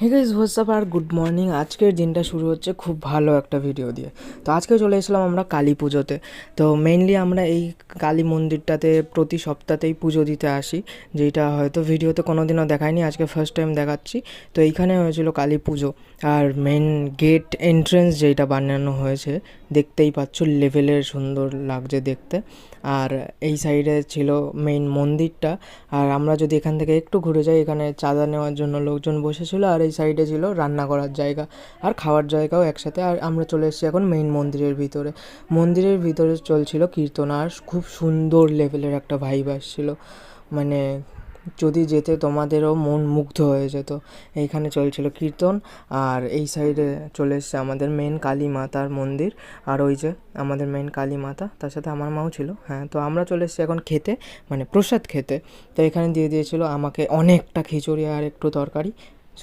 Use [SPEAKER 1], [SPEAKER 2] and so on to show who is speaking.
[SPEAKER 1] Hey guys WhatsApp আর good morning. আজকের দিনটা শুরু হচ্ছে খুব ভালো একটা ভিডিও দিয়ে। তো আজকে চলে এসেছিলাম আমরা কালী পুজোতে। তো মেইনলি আমরা এই কালী মন্দিরটাতে প্রতি সপ্তাহতেই পুজো দিতে আসি, যেটা হয়তো ভিডিওতে কোনো দিনও দেখায়নি, আজকে ফার্স্ট টাইম দেখাচ্ছি। তো এইখানে হয়েছিল কালী পুজো। আর মেন গেট এন্ট্রেন্স যেটা বানানো হয়েছে দেখতেই পাচ্ছ, লেভেলের সুন্দর লাগছে দেখতে। আর এই সাইডে ছিল মেইন মন্দিরটা। আর আমরা যদি এখান থেকে একটু ঘুরে যাই, এখানে চাঁদা নেওয়ার জন্য লোকজন বসেছিল। আর এই সাইডে ছিল রান্না করার জায়গা আর খাওয়ার জায়গাও একসাথে। আর আমরা চলে এসেছি এখন মেইন মন্দিরের ভিতরে। মন্দিরের ভিতরে চলছিল কীর্তন, আর খুব সুন্দর লেভেলের একটা ভাইব আসছিল। মানে যদি যেতে তোমাদেরও মন মুগ্ধ হয়ে যেত। এইখানে চলছিল কীর্তন। আর এই সাইডে চলে এসছে আমাদের মেন কালী মাতার মন্দির। আর ওই যে আমাদের মেন কালী মাতা, তার সাথে আমার মাও ছিল। হ্যাঁ, তো আমরা চলে এসেছি এখন খেতে, মানে প্রসাদ খেতে। তো এখানে দিয়ে দিয়েছিল আমাকে অনেকটা খিচুড়ি আর একটু তরকারি।